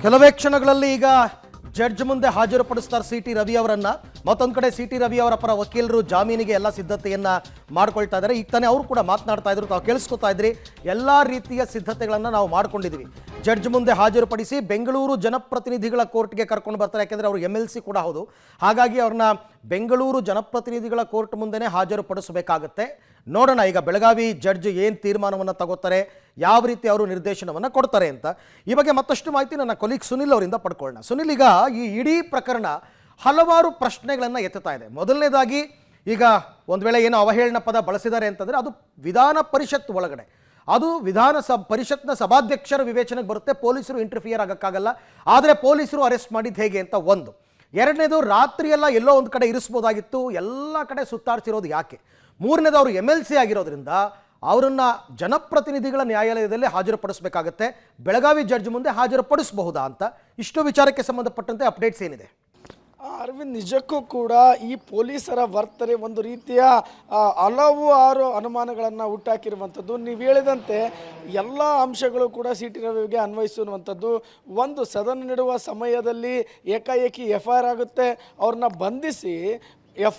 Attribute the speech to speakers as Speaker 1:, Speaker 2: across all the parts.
Speaker 1: ಕೆಲವೇ ಕ್ಷಣಗಳಲ್ಲಿ ಈಗ ಜಡ್ಜ್ ಮುಂದೆ ಹಾಜರುಪಡಿಸ್ತಾರೆ ಸಿ ಟಿ ರವಿ ಅವರನ್ನ. ಮತ್ತೊಂದು ಕಡೆ ಸಿ ಟಿ ರವಿ ಅವರ ಪರ ವಕೀಲರು ಜಾಮೀನಿಗೆ ಎಲ್ಲ ಸಿದ್ಧತೆಯನ್ನ ಮಾಡ್ಕೊಳ್ತಾ ಇದ್ದಾರೆ. ಈಗ ತಾನೇ ಅವರು ಕೂಡ ಮಾತನಾಡ್ತಾ ಇದ್ರು, ತಾವು ಕೇಳಿಸ್ಕೊತಾ ಇದ್ರಿ. ಎಲ್ಲ ರೀತಿಯ ಸಿದ್ಧತೆಗಳನ್ನು ನಾವು ಮಾಡ್ಕೊಂಡಿದ್ದೀವಿ. ಜಡ್ಜ್ ಮುಂದೆ ಹಾಜರುಪಡಿಸಿ ಬೆಂಗಳೂರು ಜನಪ್ರತಿನಿಧಿಗಳ ಕೋರ್ಟ್ಗೆ ಕರ್ಕೊಂಡು ಬರ್ತಾರೆ. ಯಾಕೆಂದರೆ ಅವರು MLC ಕೂಡ ಹೌದು. ಹಾಗಾಗಿ ಅವ್ರನ್ನ ಬೆಂಗಳೂರು ಜನಪ್ರತಿನಿಧಿಗಳ ಕೋರ್ಟ್ ಮುಂದೆನೇ ಹಾಜರುಪಡಿಸಬೇಕಾಗತ್ತೆ. ನೋಡೋಣ ಈಗ ಬೆಳಗಾವಿ ಜಡ್ಜ್ ಏನು ತೀರ್ಮಾನವನ್ನು ತಗೋತಾರೆ, ಯಾವ ರೀತಿ ಅವರು ನಿರ್ದೇಶನವನ್ನು ಕೊಡ್ತಾರೆ ಅಂತ. ಈ ಬಗ್ಗೆ ಮತ್ತಷ್ಟು ಮಾಹಿತಿ ನನ್ನ ಕೊಲೀಗ್ ಸುನಿಲ್ ಅವರಿಂದ ಪಡ್ಕೊಳ್ಳೋಣ. ಸುನಿಲ್, ಈಗ ಈ ಇಡೀ ಪ್ರಕರಣ ಹಲವಾರು ಪ್ರಶ್ನೆಗಳನ್ನು ಎತ್ತುತ್ತಾ ಇದೆ. ಮೊದಲನೇದಾಗಿ, ಈಗ ಒಂದು ವೇಳೆ ಏನೋ ಅವಹೇಳನ ಪದ ಬಳಸಿದ್ದಾರೆ ಅಂತಂದರೆ ಅದು ವಿಧಾನ ಪರಿಷತ್ ಒಳಗಡೆ, ಅದು ಪರಿಷತ್ನ ಸಭಾಧ್ಯಕ್ಷರ ವಿವೇಚನೆಗೆ ಬರುತ್ತೆ. ಪೊಲೀಸರು ಇಂಟರ್ಫಿಯರ್ ಆಗೋಕ್ಕಾಗಲ್ಲ. ಆದರೆ ಪೊಲೀಸರು ಅರೆಸ್ಟ್ ಮಾಡಿದ್ದು ಹೇಗೆ ಅಂತ ಒಂದು. ಎರಡನೇದು, ರಾತ್ರಿಯೆಲ್ಲ ಎಲ್ಲೋ ಒಂದು ಕಡೆ ಇರಿಸ್ಬೋದಾಗಿತ್ತು, ಎಲ್ಲ ಕಡೆ ಸುತ್ತಾಡ್ಸಿರೋದು ಯಾಕೆ. ಮೂರನೇದು, ಅವರು MLC ಆಗಿರೋದ್ರಿಂದ ಅವರನ್ನು ಜನಪ್ರತಿನಿಧಿಗಳ ನ್ಯಾಯಾಲಯದಲ್ಲಿ ಹಾಜರುಪಡಿಸಬೇಕಾಗತ್ತೆ. ಬೆಳಗಾವಿ ಜಡ್ಜ್ ಮುಂದೆ ಹಾಜರುಪಡಿಸಬಹುದಾ ಅಂತ ಇಷ್ಟು ವಿಚಾರಕ್ಕೆ ಸಂಬಂಧಪಟ್ಟಂತೆ ಅಪ್ಡೇಟ್ಸ್ ಏನಿದೆ?
Speaker 2: ಅರವಿಂದ್, ನಿಜಕ್ಕೂ ಕೂಡ ಈ ಪೊಲೀಸರ ವರ್ತನೆ ಒಂದು ರೀತಿಯ ಹಲವಾರು ಅನುಮಾನಗಳನ್ನು ಹುಟ್ಟಾಕಿರುವಂಥದ್ದು. ನೀವು ಹೇಳಿದಂತೆ ಎಲ್ಲ ಅಂಶಗಳು ಕೂಡ ಸಿ ಟಿ ರವಿಗೆ ಅನ್ವಯಿಸುವಂಥದ್ದು. ಒಂದು ಸದನ ನೀಡುವ ಸಮಯದಲ್ಲಿ ಏಕಾಏಕಿ FIR ಆಗುತ್ತೆ. ಅವ್ರನ್ನ ಬಂಧಿಸಿ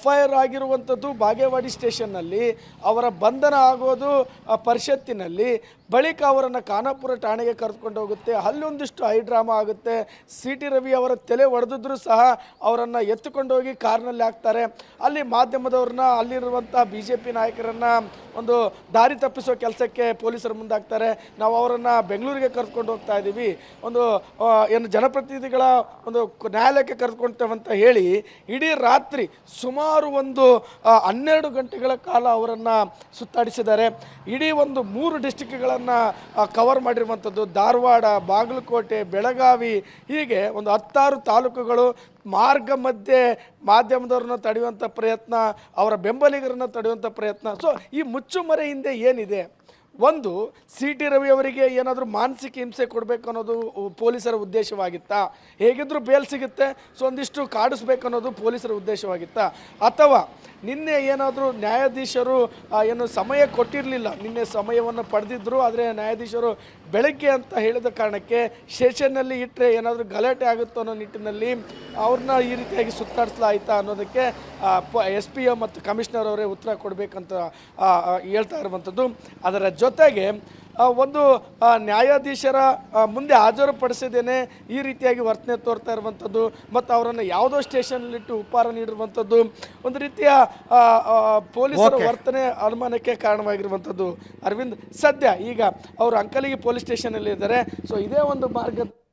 Speaker 2: FIR ಆಗಿರುವಂಥದ್ದು ಬಾಗೇವಾಡಿ ಸ್ಟೇಷನ್ನಲ್ಲಿ, ಅವರ ಬಂಧನ ಆಗೋದು ಪರಿಷತ್ತಿನಲ್ಲಿ, ಬಳಿಕ ಅವರನ್ನು ಖಾನಾಪುರ ಠಾಣೆಗೆ ಕರೆದುಕೊಂಡು ಹೋಗುತ್ತೆ. ಅಲ್ಲೊಂದಿಷ್ಟು ಡ್ರಾಮಾ ಆಗುತ್ತೆ. ಸಿ ಟಿ ರವಿ ಅವರ ತಲೆ ಒಡೆದಿದ್ರು ಸಹ ಅವರನ್ನು ಎತ್ತುಕೊಂಡು ಹೋಗಿ ಕಾರ್ನಲ್ಲಿ ಹಾಕ್ತಾರೆ. ಅಲ್ಲಿ ಮಾಧ್ಯಮದವ್ರನ್ನ, ಅಲ್ಲಿರುವಂಥ BJP ನಾಯಕರನ್ನು ಒಂದು ದಾರಿ ತಪ್ಪಿಸೋ ಕೆಲಸಕ್ಕೆ ಪೊಲೀಸರು ಮುಂದಾಗ್ತಾರೆ. ನಾವು ಅವರನ್ನು ಬೆಂಗಳೂರಿಗೆ ಕರೆದುಕೊಂಡು ಹೋಗ್ತಾ ಇದ್ದೀವಿ, ಒಂದು ಏನು ಜನಪ್ರತಿನಿಧಿಗಳ ಒಂದು ನ್ಯಾಯಾಲಯಕ್ಕೆ ಕರೆದುಕೊಳ್ತೇವಂತ ಹೇಳಿ ಇಡೀ ರಾತ್ರಿ ಸುಮಾರು ಒಂದು 12 ಗಂಟೆಗಳ ಕಾಲ ಅವರನ್ನು ಸುತ್ತಾಡಿಸಿದ್ದಾರೆ. ಇಡೀ ಒಂದು 3 ಡಿಸ್ಟಿಕ್ಗಳನ್ನು ಕವರ್ ಮಾಡಿರುವಂಥದ್ದು. ಧಾರವಾಡ, ಬಾಗಲಕೋಟೆ, ಬೆಳಗಾವಿ, ಹೀಗೆ ಒಂದು 16 ತಾಲೂಕುಗಳು. ಮಾರ್ಗ ಮಧ್ಯೆ ಮಾಧ್ಯಮದವ್ರನ್ನ ತಡೆಯುವಂಥ ಪ್ರಯತ್ನ, ಅವರ ಬೆಂಬಲಿಗರನ್ನು ತಡೆಯುವಂಥ ಪ್ರಯತ್ನ. ಸೊ ಈ ಮುಚ್ಚುಮರೆ ಹಿಂದೆ ಏನಿದೆ? ಒಂದು, ಸಿ ಟಿ ರವಿ ಅವರಿಗೆ ಏನಾದರೂ ಮಾನಸಿಕ ಹಿಂಸೆ ಕೊಡಬೇಕು ಅನ್ನೋದು ಪೊಲೀಸರ ಉದ್ದೇಶವಾಗಿತ್ತಾ? ಹೇಗಿದ್ದರೂ ಬೇಲ್ ಸಿಗುತ್ತೆ, ಸೊ ಒಂದಿಷ್ಟು ಕಾಡಿಸ್ಬೇಕು ಅನ್ನೋದು ಪೊಲೀಸರ ಉದ್ದೇಶವಾಗಿತ್ತಾ? ಅಥವಾ ನಿನ್ನೆ ಏನಾದರೂ ನ್ಯಾಯಾಧೀಶರು ಏನು ಸಮಯ ಕೊಟ್ಟಿರಲಿಲ್ಲ, ನಿನ್ನೆ ಸಮಯವನ್ನು ಪಡೆದಿದ್ದರು, ಆದರೆ ನ್ಯಾಯಾಧೀಶರು ಬೆಳಗ್ಗೆ ಅಂತ ಹೇಳಿದ ಕಾರಣಕ್ಕೆ ಸ್ಟೇಷನ್ನಲ್ಲಿ ಇಟ್ಟರೆ ಏನಾದರೂ ಗಲಾಟೆ ಆಗುತ್ತೋ ಅನ್ನೋ ನಿಟ್ಟಿನಲ್ಲಿ ಅವ್ರನ್ನ ಈ ರೀತಿಯಾಗಿ ಸುತ್ತಾಡಿಸಲಾಯ್ತಾ ಅನ್ನೋದಕ್ಕೆ SPO ಮತ್ತು ಕಮಿಷನರ್ ಅವರೇ ಉತ್ತರ ಕೊಡಬೇಕಂತ ಹೇಳ್ತಾ ಇರುವಂಥದ್ದು. ಅದರ ಜೊತೆಗೆ ಒಂದು ನ್ಯಾಯಾಧೀಶರ ಮುಂದೆ ಹಾಜರುಪಡಿಸಿದ್ದೇನೆ ಈ ರೀತಿಯಾಗಿ ವರ್ತನೆ ತೋರ್ತಾ ಇರುವಂಥದ್ದು, ಮತ್ತು ಅವರನ್ನು ಯಾವುದೋ ಸ್ಟೇಷನ್ನಲ್ಲಿಟ್ಟು ಉಪಹಾರ ನೀಡಿರುವಂಥದ್ದು ಒಂದು ರೀತಿಯ ಪೊಲೀಸರ ವರ್ತನೆ ಅನುಮಾನಕ್ಕೆ ಕಾರಣವಾಗಿರುವಂಥದ್ದು. ಅರವಿಂದ್, ಸದ್ಯ ಈಗ ಅವರು ಅಂಕಲಿಗೆ ಪೊಲೀಸ್ ಸ್ಟೇಷನಲ್ಲಿ ಇದ್ದಾರೆ. ಸೊ ಇದೇ ಒಂದು ಮಾರ್ಗ